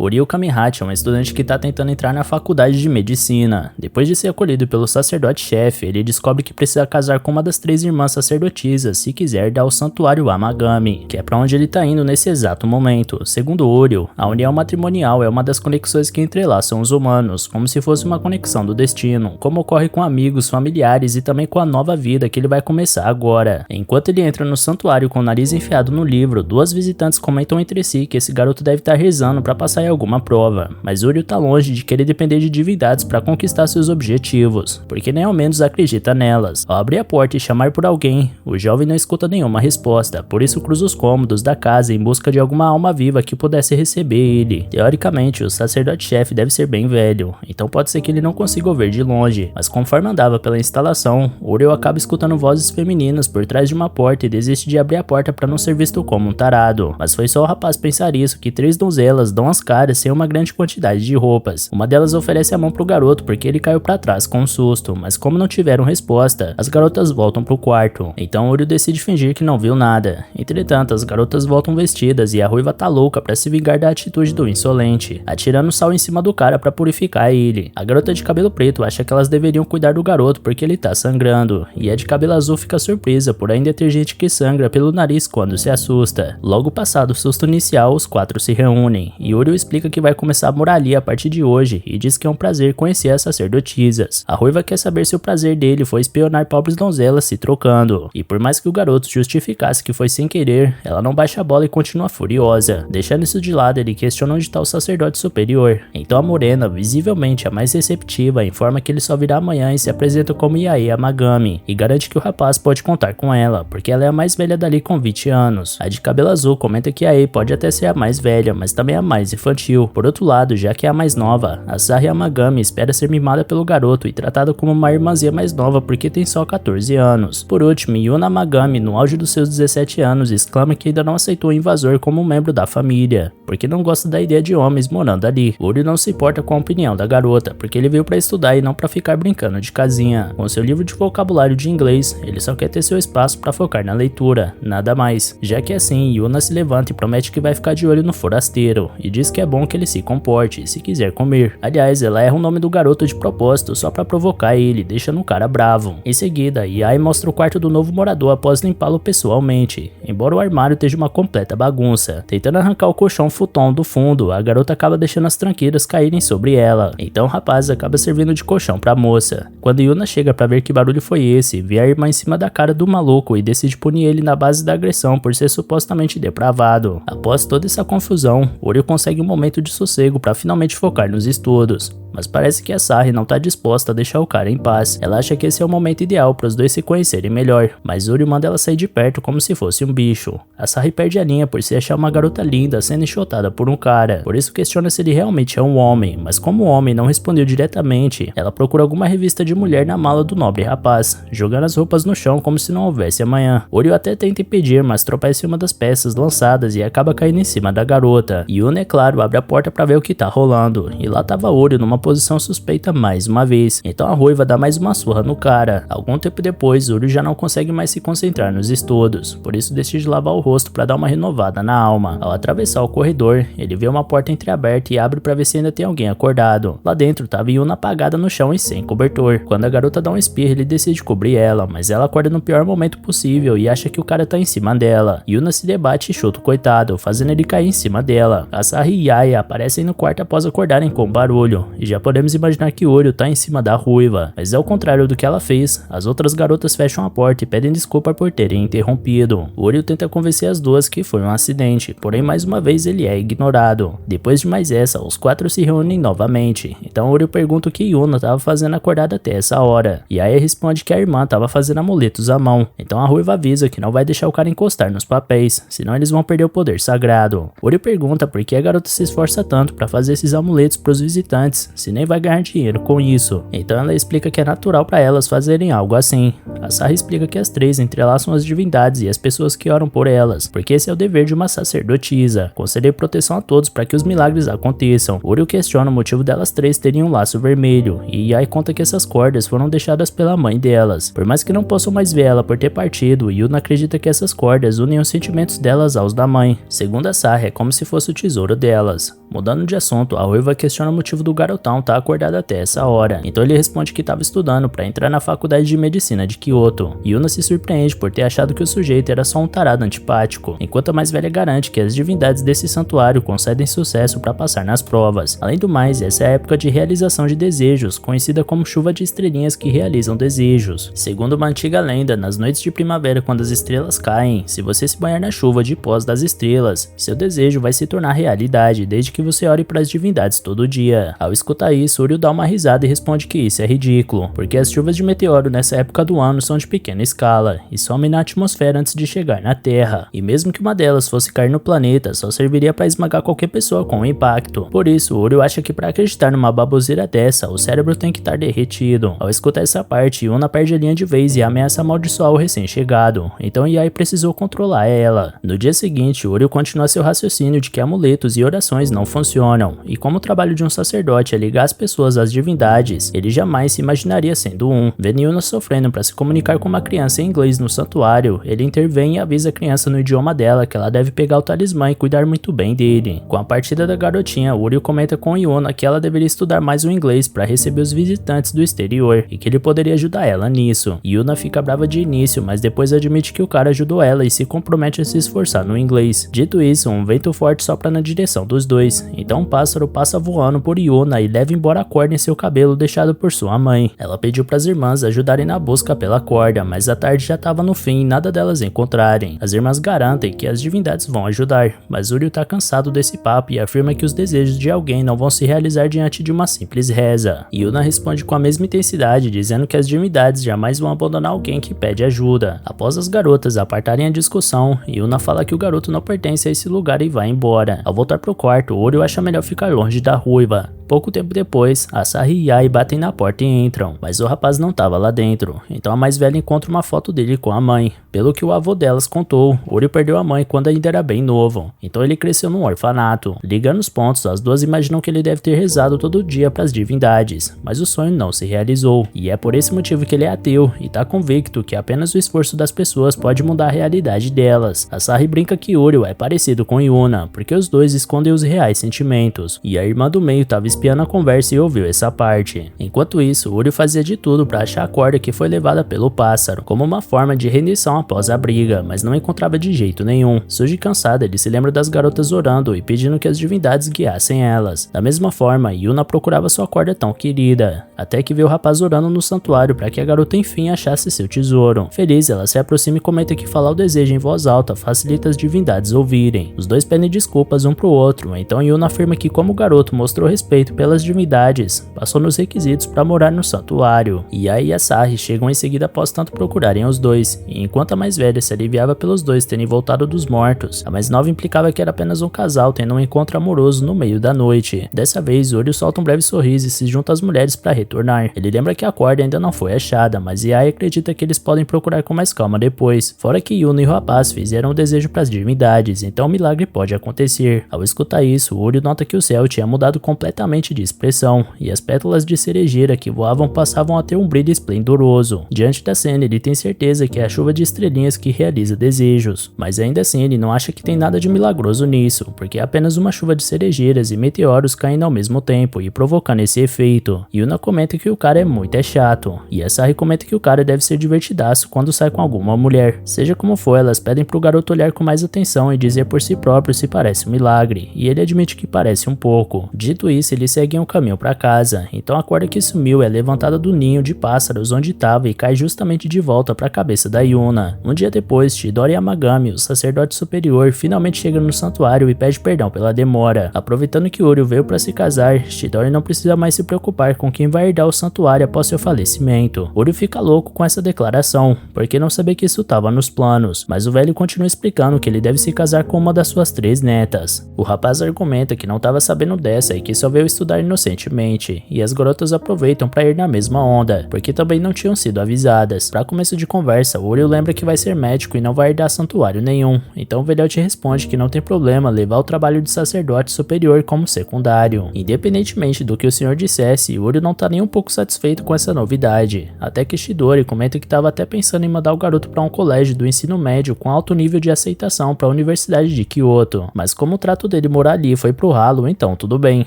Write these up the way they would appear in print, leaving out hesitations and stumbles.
Uriel Kamihachi é um estudante que está tentando entrar na faculdade de medicina. Depois de ser acolhido pelo sacerdote-chefe, ele descobre que precisa casar com uma das 3 irmãs sacerdotisas se quiser dar ao santuário Amagami, que é para onde ele está indo nesse exato momento. Segundo Uriel, a união matrimonial é uma das conexões que entrelaçam os humanos, como se fosse uma conexão do destino, como ocorre com amigos, familiares e também com a nova vida que ele vai começar agora. Enquanto ele entra no santuário com o nariz enfiado no livro, 2 visitantes comentam entre si que esse garoto deve estar rezando para passar em alguma prova, mas Uriel tá longe de querer depender de divindades para conquistar seus objetivos, porque nem ao menos acredita nelas. Ao abrir a porta e chamar por alguém, o jovem não escuta nenhuma resposta, por isso cruza os cômodos da casa em busca de alguma alma viva que pudesse receber ele. Teoricamente, o sacerdote-chefe deve ser bem velho, então pode ser que ele não consiga ouvir de longe, mas conforme andava pela instalação, Uriel acaba escutando vozes femininas por trás de uma porta e desiste de abrir a porta para não ser visto como um tarado. Mas foi só o rapaz pensar isso que 3 donzelas dão as caras sem uma grande quantidade de roupas. Uma delas oferece a mão pro garoto porque ele caiu para trás com um susto, mas como não tiveram resposta, as garotas voltam pro quarto. Então Uriel decide fingir que não viu nada. Entretanto, as garotas voltam vestidas e a ruiva tá louca para se vingar da atitude do insolente, atirando sal em cima do cara para purificar ele. A garota de cabelo preto acha que elas deveriam cuidar do garoto porque ele tá sangrando, e a de cabelo azul fica surpresa por ainda ter gente que sangra pelo nariz quando se assusta. Logo passado o susto inicial, os 4 se reúnem, e Uriel explica que vai começar a morar ali a partir de hoje e diz que é um prazer conhecer as sacerdotisas. A ruiva quer saber se o prazer dele foi espionar pobres donzelas se trocando, e por mais que o garoto justificasse que foi sem querer, ela não baixa a bola e continua furiosa. Deixando isso de lado, ele questiona onde está o sacerdote superior. Então a morena, visivelmente a mais receptiva, informa que ele só virá amanhã e se apresenta como Yae Amagami, e garante que o rapaz pode contar com ela, porque ela é a mais velha dali com 20 anos. A de cabelo azul comenta que Yae pode até ser a mais velha, mas também a mais infantil. Por outro lado, já que é a mais nova, a Sahi Amagami espera ser mimada pelo garoto e tratada como uma irmãzinha mais nova porque tem só 14 anos. Por último, Yuna Amagami, no auge dos seus 17 anos, exclama que ainda não aceitou o invasor como um membro da família, porque não gosta da ideia de homens morando ali. Uriel não se importa com a opinião da garota, porque ele veio para estudar e não para ficar brincando de casinha. Com seu livro de vocabulário de inglês, ele só quer ter seu espaço para focar na leitura, nada mais. Já que assim, Yuna se levanta e promete que vai ficar de olho no forasteiro, e diz que é bom que ele se comporte, se quiser comer. Aliás, ela erra o nome do garoto de propósito só para provocar ele, deixando o cara bravo. Em seguida, Yae mostra o quarto do novo morador após limpá-lo pessoalmente, embora o armário esteja uma completa bagunça. Tentando arrancar o colchão futon do fundo, a garota acaba deixando as tranqueiras caírem sobre ela, então o rapaz acaba servindo de colchão pra moça. Quando Yuna chega pra ver que barulho foi esse, vê a irmã em cima da cara do maluco e decide punir ele na base da agressão por ser supostamente depravado. Após toda essa confusão, Uriel consegue um momento de sossego pra finalmente focar nos estudos. Mas parece que a Sahi não tá disposta a deixar o cara em paz. Ela acha que esse é o momento ideal para os dois se conhecerem melhor, mas Uriel manda ela sair de perto como se fosse um bicho. A Sahi perde a linha por se achar uma garota linda sendo enxotada por um cara, por isso questiona se ele realmente é um homem, mas como o homem não respondeu diretamente, ela procura alguma revista de mulher na mala do nobre rapaz, jogando as roupas no chão como se não houvesse amanhã. Uriel até tenta impedir, mas tropeça em uma das peças lançadas e acaba caindo em cima da garota. Yuna, é claro, abre a porta para ver o que tá rolando, e lá tava Uriel numa posição suspeita mais uma vez, então a ruiva dá mais uma surra no cara. Algum tempo depois, Uriel já não consegue mais se concentrar nos estudos, por isso decide lavar o rosto para dar uma renovada na alma. Ao atravessar o corredor, ele vê uma porta entreaberta e abre para ver se ainda tem alguém acordado. Lá dentro tava Yuna apagada no chão e sem cobertor. Quando a garota dá um espirro, ele decide cobrir ela, mas ela acorda no pior momento possível e acha que o cara tá em cima dela. Yuna se debate e chuta o coitado, fazendo ele cair em cima dela. A Sahi e Yae aparecem no quarto após acordarem com barulho, e já podemos imaginar que Uriel tá em cima da ruiva, mas ao contrário do que ela fez, as outras garotas fecham a porta e pedem desculpa por terem interrompido. Uriel tenta convencer as duas que foi um acidente, porém mais uma vez ele é ignorado. Depois de mais essa, os 4 se reúnem novamente, então Uriel pergunta o que Yuna tava fazendo acordada até essa hora, e aí responde que a irmã tava fazendo amuletos à mão, então a ruiva avisa que não vai deixar o cara encostar nos papéis, senão eles vão perder o poder sagrado. Uriel pergunta por que a garota se esforça tanto para fazer esses amuletos pros visitantes, se nem vai ganhar dinheiro com isso. Então ela explica que é natural para elas fazerem algo assim. A Sarah explica que as três entrelaçam as divindades e as pessoas que oram por elas, porque esse é o dever de uma sacerdotisa, conceder proteção a todos para que os milagres aconteçam. Uriel questiona o motivo delas três terem um laço vermelho, e Yai conta que essas cordas foram deixadas pela mãe delas. Por mais que não possam mais ver ela por ter partido, Yuna acredita que essas cordas unem os sentimentos delas aos da mãe. Segundo a Sarah, é como se fosse o tesouro delas. Mudando de assunto, a Ruiva questiona o motivo do garotão estar acordado até essa hora. Então ele responde que estava estudando para entrar na faculdade de medicina de Kyoto. Yuna se surpreende por ter achado que o sujeito era só um tarado antipático, enquanto a mais velha garante que as divindades desse santuário concedem sucesso para passar nas provas. Além do mais, essa é a época de realização de desejos, conhecida como chuva de estrelinhas que realizam desejos. Segundo uma antiga lenda, nas noites de primavera, quando as estrelas caem, se você se banhar na chuva de pós das estrelas, seu desejo vai se tornar realidade, desde que você ore para as divindades todo dia. Ao escutar isso, Uriel dá uma risada e responde que isso é ridículo, porque as chuvas de meteoro nessa época do ano são de pequena escala e somem na atmosfera antes de chegar na Terra. E mesmo que uma delas fosse cair no planeta, só serviria para esmagar qualquer pessoa com o impacto. Por isso, Uriel acha que para acreditar numa baboseira dessa, o cérebro tem que estar derretido. Ao escutar essa parte, Yuna perde a linha de vez e ameaça amaldiçoar o recém-chegado. Então Yai precisou controlar ela. No dia seguinte, Uriel continua seu raciocínio de que amuletos e orações não funcionam, e como o trabalho de um sacerdote é ligar as pessoas às divindades, ele jamais se imaginaria sendo um. Vendo Yuna sofrendo para se comunicar com uma criança em inglês no santuário, ele intervém e avisa a criança no idioma dela que ela deve pegar o talismã e cuidar muito bem dele. Com a partida da garotinha, Uriel comenta com Yuna que ela deveria estudar mais o inglês para receber os visitantes do exterior, e que ele poderia ajudar ela nisso. Yuna fica brava de início, mas depois admite que o cara ajudou ela e se compromete a se esforçar no inglês. Dito isso, um vento forte sopra na direção dos dois, então um pássaro passa voando por Yuna e leva embora a corda em seu cabelo deixado por sua mãe. Ela pediu para as irmãs ajudarem na busca pela corda, mas a tarde já estava no fim e nada delas encontrarem. As irmãs garantem que as divindades vão ajudar, mas Uriel tá cansado desse papo e afirma que os desejos de alguém não vão se realizar diante de uma simples reza. Yuna responde com a mesma intensidade, dizendo que as divindades jamais vão abandonar alguém que pede ajuda. Após as garotas apartarem a discussão, Yuna fala que o garoto não pertence a esse lugar e vai embora. Ao voltar pro quarto, Uriel acha melhor ficar longe da Ruiva. Pouco tempo depois, a Sarah e Yai batem na porta e entram, mas o rapaz não estava lá dentro, então a mais velha encontra uma foto dele com a mãe. Pelo que o avô delas contou, Uriel perdeu a mãe quando ainda era bem novo, então ele cresceu num orfanato. Ligando os pontos, as duas imaginam que ele deve ter rezado todo dia para as divindades, mas o sonho não se realizou, e é por esse motivo que ele é ateu e tá convicto que apenas o esforço das pessoas pode mudar a realidade delas. A Sarah brinca que Uriel é parecido com Yuna, porque os dois escondem os reais sentimentos, e a irmã do meio estava espiando a conversa e ouviu essa parte. Enquanto isso, Uriel fazia de tudo para achar a corda que foi levada pelo pássaro, como uma forma de rendição após a briga, mas não encontrava de jeito nenhum. Sujo e cansado, ele se lembra das garotas orando e pedindo que as divindades guiassem elas. Da mesma forma, Yuna procurava sua corda tão querida, até que vê o rapaz orando no santuário para que a garota enfim achasse seu tesouro. Feliz, ela se aproxima e comenta que falar o desejo em voz alta facilita as divindades ouvirem. Os dois pedem desculpas um pro outro, então Yuna afirma que como o garoto mostrou respeito pelas divindades, passou nos requisitos para morar no santuário. Yai e a Sarah chegam em seguida após tanto procurarem os dois, e enquanto a mais velha se aliviava pelos dois terem voltado dos mortos, a mais nova implicava que era apenas um casal tendo um encontro amoroso no meio da noite. Dessa vez, Uriel solta um breve sorriso e se junta às mulheres para retornar. Ele lembra que a corda ainda não foi achada, mas Yai acredita que eles podem procurar com mais calma depois. Fora que Yuna e o rapaz fizeram o desejo para as divindades, então o milagre pode acontecer. Ao escutar isso, Uriel nota que o céu tinha mudado completamente de expressão, e as pétalas de cerejeira que voavam passavam a ter um brilho esplendoroso. Diante da cena, ele tem certeza que é a chuva de estrelinhas que realiza desejos, mas ainda assim ele não acha que tem nada de milagroso nisso, porque é apenas uma chuva de cerejeiras e meteoros caindo ao mesmo tempo e provocando esse efeito. Yuna comenta que o cara é muito chato, e a Sarah comenta que o cara deve ser divertidaço quando sai com alguma mulher. Seja como for, elas pedem pro garoto olhar com mais atenção e dizer por si próprio se parece um milagre, e ele admite que parece um pouco. Dito isso, eles seguem o caminho para casa, então a corda que sumiu é levantada do ninho de pássaros onde estava e cai justamente de volta para a cabeça da Yuna. Um dia depois, Chidori Yamagami, o sacerdote superior, finalmente chega no santuário e pede perdão pela demora. Aproveitando que Uriel veio para se casar, Chidori não precisa mais se preocupar com quem vai herdar o santuário após seu falecimento. Uriel fica louco com essa declaração, porque não sabia que isso estava nos planos, mas o velho continua explicando que ele deve se casar com uma das suas 3 netas. O rapaz argumenta que não estava sabendo dessa e que só veio estudar inocentemente, e as garotas aproveitam para ir na mesma onda, porque também não tinham sido avisadas. Para começo de conversa, o Uryu lembra que vai ser médico e não vai herdar santuário nenhum, então o velhote responde que não tem problema levar o trabalho de sacerdote superior como secundário. Independentemente do que o senhor dissesse, Uryu não tá nem um pouco satisfeito com essa novidade, até que Chidori comenta que estava até pensando em mandar o garoto para um colégio do ensino médio com alto nível de aceitação para a Universidade de Kyoto, mas como o trato dele morar ali foi pro ralo, então tudo bem.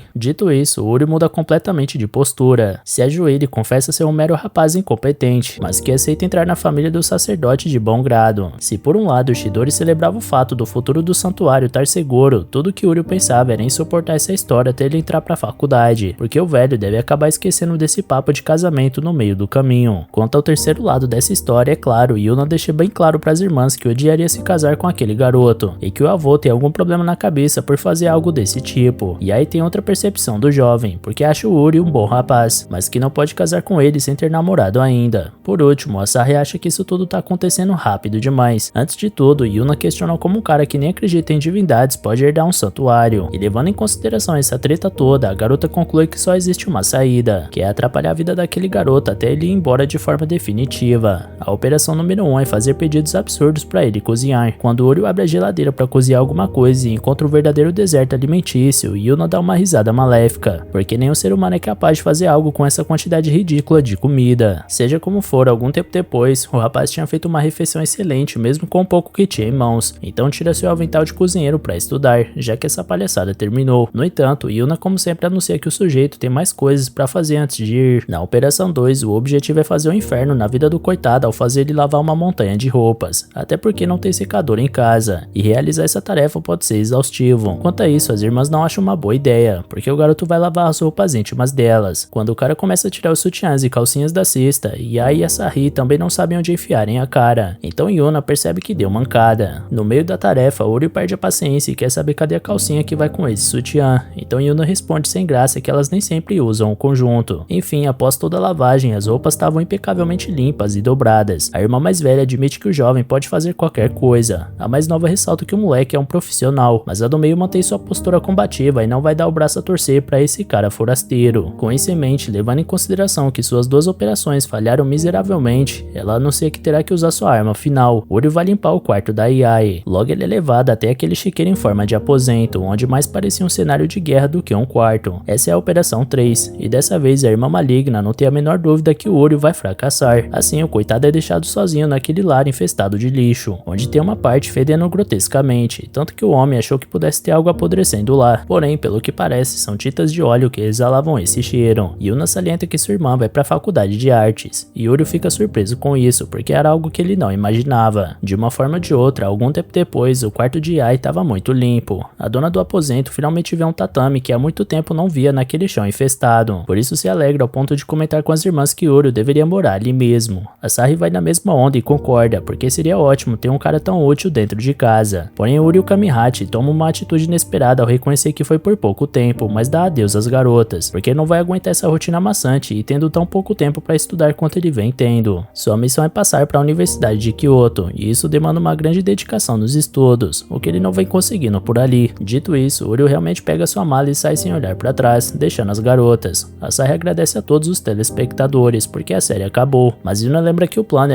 Dito isso, Uryu muda completamente de postura, se ajoelha e confessa ser um mero rapaz incompetente, mas que aceita entrar na família do sacerdote de bom grado. Se por um lado Chidori celebrava o fato do futuro do santuário estar seguro, tudo que Uryu pensava era em suportar essa história até ele entrar pra faculdade, porque o velho deve acabar esquecendo desse papo de casamento no meio do caminho. Quanto ao terceiro lado dessa história, é claro, Yuna deixa bem claro pras irmãs que odiaria se casar com aquele garoto, e que o avô tem algum problema na cabeça por fazer algo desse tipo. E aí tem outra percepção do jovem, porque acha o Uryu um bom rapaz, mas que não pode casar com ele sem ter namorado ainda. Por último, a Sahi acha que isso tudo tá acontecendo rápido demais. Antes de tudo, Yuna questiona como um cara que nem acredita em divindades pode herdar um santuário, e levando em consideração essa treta toda, a garota conclui que só existe uma saída, que é atrapalhar a vida daquele garoto até ele ir embora de forma definitiva. A operação número 1 é fazer pedidos absurdos para ele cozinhar. Quando o Uryu abre a geladeira para cozinhar alguma coisa e encontra o verdadeiro deserto alimentício, Yuna dá uma risada maléfica, porque nenhum ser humano é capaz de fazer algo com essa quantidade ridícula de comida. Seja como for, algum tempo depois, o rapaz tinha feito uma refeição excelente mesmo com o pouco que tinha em mãos, então tira seu avental de cozinheiro para estudar, já que essa palhaçada terminou. No entanto, Yuna como sempre anuncia que o sujeito tem mais coisas para fazer antes de ir. Na operação 2, o objetivo é fazer um inferno na vida do coitado ao fazer ele lavar uma montanha de roupas, até porque não tem secador em casa, e realizar essa tarefa pode ser exaustivo. Quanto a isso, as irmãs não acham uma boa ideia, porque o garoto vai lavar as roupas íntimas delas, quando o cara começa a tirar os sutiãs e calcinhas da cesta, e Ai e a Sahi também não sabem onde enfiarem a cara, então Yuna percebe que deu mancada. No meio da tarefa, Uryu perde a paciência e quer saber cadê a calcinha que vai com esse sutiã, então Yuna responde sem graça que elas nem sempre usam o conjunto. Enfim, após toda a lavagem, as roupas estavam impecavelmente limpas e dobradas. A irmã mais velha admite que o jovem pode fazer qualquer coisa. A mais nova ressalta que o moleque é um profissional, mas a do meio mantém sua postura combativa e não vai dar o braço a torcer para esse cara forasteiro. Com isso em mente, levando em consideração que suas duas operações falharam miseravelmente, ela anuncia que terá que usar sua arma final. Uryu vai limpar o quarto da Ai. Logo ele é levado até aquele chiqueiro em forma de aposento, onde mais parecia um cenário de guerra do que um quarto. Essa é a operação 3, e dessa vez a irmã maligna não tem a menor dúvida que o Uryu vai fracassar. Assim, o coitado é deixado sozinho naquele lar infestado de lixo, onde tem uma parte fedendo grotescamente, tanto que o homem achou que pudesse ter algo apodrecendo lá. Porém, pelo que parece, são tintas de óleo que exalavam esse cheiro. Yuna salienta que sua irmã vai para a faculdade de artes, e Uryu fica surpreso com isso, porque era algo que ele não imaginava. De uma forma ou de outra, algum tempo depois, o quarto de Ai estava muito limpo. A dona do aposento finalmente vê um tatame que há muito tempo não via naquele chão infestado, por isso se alegra ao ponto de comentar com as irmãs que Uryu deveria morar ali mesmo. A Sahi vai na mesma onda e concorda, porque seria ótimo ter um cara tão útil dentro de casa. Porém, Uryu Kamihachi toma uma atitude inesperada ao reconhecer que foi por pouco tempo, mas dá adeus às garotas, porque não vai aguentar essa rotina maçante e tendo tão pouco tempo para estudar quanto ele vem tendo. Sua missão é passar para a Universidade de Kyoto, e isso demanda uma grande dedicação nos estudos, o que ele não vem conseguindo por ali. Dito isso, Uryu realmente pega sua mala e sai sem olhar para trás, deixando as garotas. A Sahi agradece a todos os telespectadores, porque a série acabou, mas Yuna lembra que o plano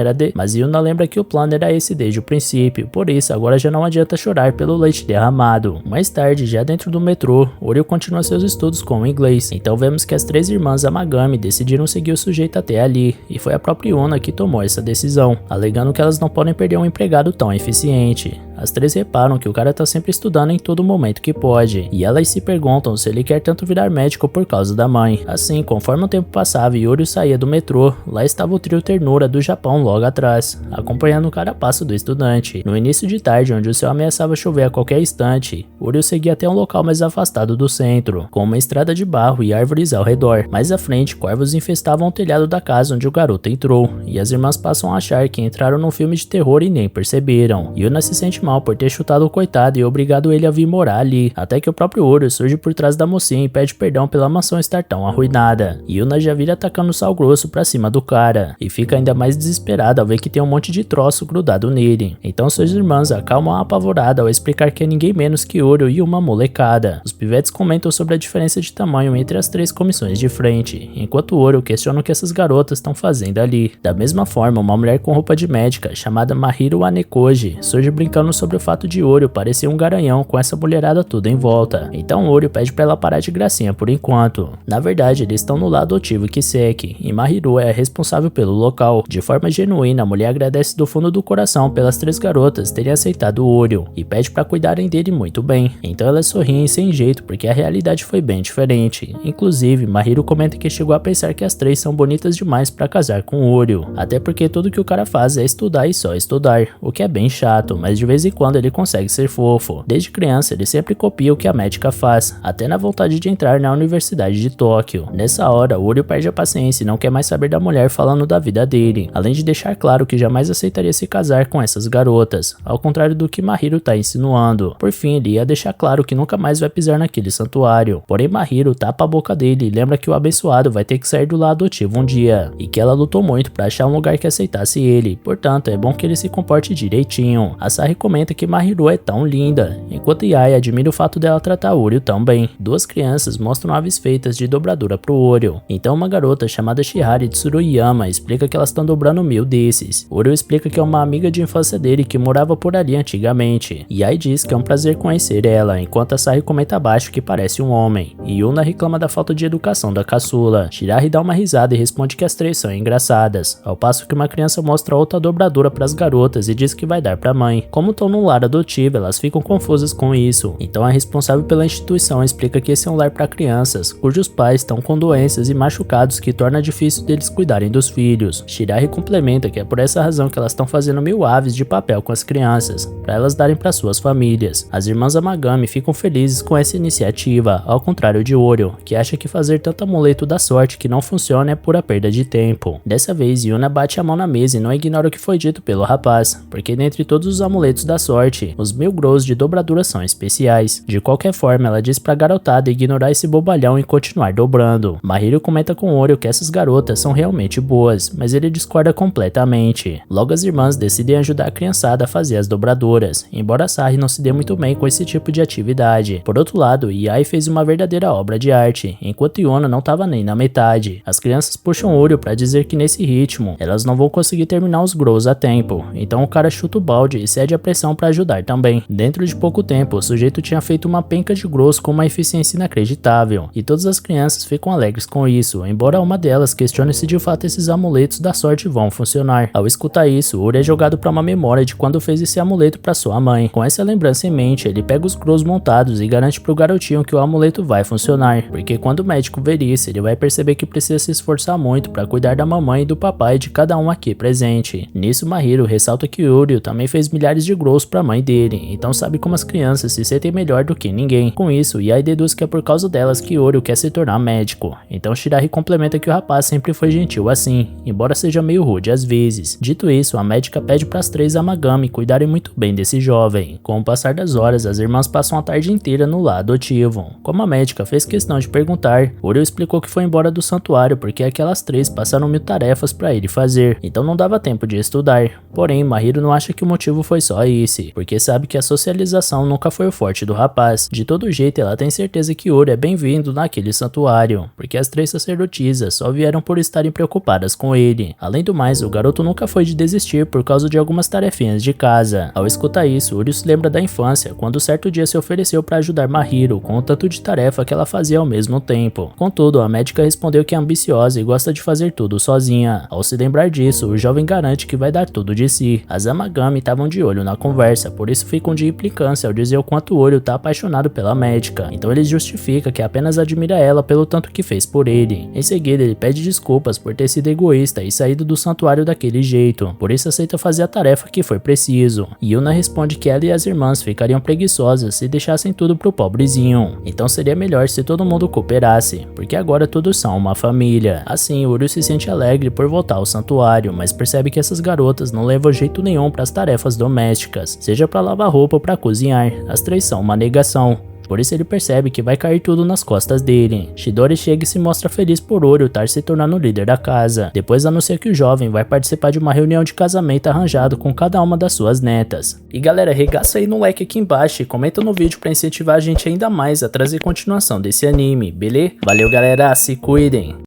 era esse desde o princípio, por isso agora já não adianta chorar pelo leite derramado. Mais tarde, já dentro do metrô, Uryu continua seus estudos com o inglês, então vemos que as três irmãs Amagami decidiram seguir o sujeito até ali, e foi a própria Yuna que tomou essa decisão, alegando que elas não podem perder um empregado tão eficiente. As três reparam que o cara tá sempre estudando em todo momento que pode, e elas se perguntam se ele quer tanto virar médico por causa da mãe. Assim, conforme o tempo passava e Uryu saía do metrô, lá estava o trio Ternura do Japão logo atrás, acompanhando o carapaço do estudante. No início de tarde, onde o céu ameaçava chover a qualquer instante, Uryu seguia até um local mais afastado do centro, com uma estrada de barro e árvores ao redor. Mais à frente, corvos infestavam o telhado da casa onde o garoto entrou, e as irmãs passam a achar que entraram num filme de terror e nem perceberam. Yuna se sente mal mal por ter chutado o coitado e obrigado ele a vir morar ali, até que o próprio Ouro surge por trás da mocinha e pede perdão pela mansão estar tão arruinada. Yuna já vira atacando sal grosso pra cima do cara, e fica ainda mais desesperada ao ver que tem um monte de troço grudado nele. Então suas irmãs acalmam a apavorada ao explicar que é ninguém menos que Ouro e uma molecada. Os pivetes comentam sobre a diferença de tamanho entre as 3 comissões de frente, enquanto Ouro questiona o que essas garotas estão fazendo ali. Da mesma forma, uma mulher com roupa de médica, chamada Mahiro Anekoji, surge brincando sobre o fato de Ouro parecer um garanhão com essa mulherada toda em volta. Então Ouro pede pra ela parar de gracinha por enquanto. Na verdade, eles estão no lado ativo Kiseki, e Mahiro é a responsável pelo local. De forma genuína, a mulher agradece do fundo do coração pelas 3 garotas terem aceitado Ouro, e pede pra cuidarem dele muito bem. Então elas sorriem sem jeito, porque a realidade foi bem diferente. Inclusive, Mahiro comenta que chegou a pensar que as 3 são bonitas demais pra casar com Ouro, até porque tudo que o cara faz é estudar e só estudar, o que é bem chato, mas de vez em quando ele consegue ser fofo. Desde criança ele sempre copia o que a médica faz, até na vontade de entrar na Universidade de Tóquio. Nessa hora, Ouro perde a paciência e não quer mais saber da mulher falando da vida dele, além de deixar claro que jamais aceitaria se casar com essas garotas, ao contrário do que Mahiro tá insinuando. Por fim, ele ia deixar claro que nunca mais vai pisar naquele santuário. Porém, Mahiro tapa a boca dele e lembra que o abençoado vai ter que sair do lado adotivo um dia, e que ela lutou muito pra achar um lugar que aceitasse ele, portanto é bom que ele se comporte direitinho. Asahi comenta que Mahiro é tão linda, enquanto Yae admira o fato dela tratar Ouro tão bem. 2 crianças mostram aves feitas de dobradura pro Ouro, então uma garota chamada Shihari Tsuruyama explica que elas estão dobrando 1000 desses. Ouro explica que é uma amiga de infância dele que morava por ali antigamente. Yae diz que é um prazer conhecer ela, enquanto Asahi comenta abaixo que parece um homem, e Yuna reclama da falta de educação da caçula. Shirari dá uma risada e responde que as 3 são engraçadas, ao passo que uma criança mostra outra dobradura pras garotas e diz que vai dar pra mãe. Como estão num lar adotivo, elas ficam confusas com isso, então a responsável pela instituição explica que esse é um lar para crianças, cujos pais estão com doenças e machucados que torna difícil deles cuidarem dos filhos. Shirari complementa que é por essa razão que elas estão fazendo 1000 aves de papel com as crianças, para elas darem para suas famílias. As irmãs Amagami ficam felizes com essa iniciativa, ao contrário de Ouro, que acha que fazer tanto amuleto da sorte que não funciona é pura perda de tempo. Dessa vez, Yuna bate a mão na mesa e não ignora o que foi dito pelo rapaz, porque dentre todos os amuletos da sorte, os 1000 grows de dobradura são especiais. De qualquer forma, ela diz pra garotada ignorar esse bobalhão e continuar dobrando. Mahiro comenta com Ouro que essas garotas são realmente boas, mas ele discorda completamente. Logo as irmãs decidem ajudar a criançada a fazer as dobraduras, embora Asahi não se dê muito bem com esse tipo de atividade. Por outro lado, Yae fez uma verdadeira obra de arte, enquanto Yuna não estava nem na metade. As crianças puxam Ouro pra dizer que nesse ritmo, elas não vão conseguir terminar os grows a tempo, então o cara chuta o balde e cede a pressão pra ajudar também. Dentro de pouco tempo, o sujeito tinha feito uma penca de grows com uma eficiência inacreditável, e todas as crianças ficam alegres com isso, embora uma delas questione se de fato esses amuletos da sorte vão funcionar. Ao escutar isso, Ouro é jogado pra uma memória de quando fez esse amuleto pra sua mãe. Com essa lembrança em mente, ele pega os grows montados e garante pro garotinho que o amuleto vai funcionar, porque quando o médico ver isso, ele vai perceber que precisa se esforçar muito pra cuidar da mamãe e do papai de cada um aqui presente. Nisso, Mahiro ressalta que Ouro também fez milhares de grows pra mãe dele, então sabe como as crianças se sentem melhor do que ninguém. Com isso, Yae deduz que é por causa delas que Ouro quer se tornar médico, então Shirari complementa que o rapaz sempre foi gentil assim, embora seja meio rude às vezes. Dito isso, a médica pede para as 3 Amagami cuidarem muito bem desse jovem. Com o passar das horas, as irmãs passam a tarde inteira no lar adotivo. Como a médica fez questão de perguntar, Ouro explicou que foi embora do santuário porque aquelas 3 passaram 1000 tarefas para ele fazer, então não dava tempo de estudar. Porém, Mahiro não acha que o motivo foi só esse, porque sabe que a socialização nunca foi o forte do rapaz. De todo jeito, ela tem certeza que Ouro é bem-vindo naquele santuário, porque as 3 sacerdotisas só vieram por estarem preocupadas com ele. Além do mais, o garoto nunca foi de desistir por causa de algumas tarefinhas de casa. Ao escutar isso, Ouro se lembra da infância, quando certo dia se ofereceu para ajudar Mahiro com o tanto de tarefa que ela fazia ao mesmo tempo. Contudo, a médica respondeu que é ambiciosa e gosta de fazer tudo sozinha. Ao se lembrar disso, o jovem garante que vai dar tudo de si. As Amagami estavam de olho na conversa, por isso ficam de implicância ao dizer o quanto Ouro tá apaixonado pela médica. Então ele justifica que apenas admira ela pelo tanto que fez por ele. Em seguida, ele pede desculpas por ter sido egoísta e saído do santuário daquele jeito, por isso aceita fazer a tarefa que foi preciso. Yuna responde que ela e as irmãs ficariam preguiçosas se deixassem tudo pro pobrezinho, então seria melhor se todo mundo cooperasse, porque agora todos são uma família. Assim, Ouro se sente alegre por voltar ao santuário, mas percebe que essas garotas não levam jeito nenhum para as tarefas domésticas. domésticas, seja pra lavar roupa ou pra cozinhar. As três são uma negação. Por isso ele percebe que vai cair tudo nas costas dele. Chidori chega e se mostra feliz por Ori estar se tornando o líder da casa. Depois anuncia que o jovem vai participar de uma reunião de casamento arranjado com cada uma das suas netas. E galera, regaça aí no like aqui embaixo e comenta no vídeo pra incentivar a gente ainda mais a trazer continuação desse anime, beleza? Valeu galera, se cuidem!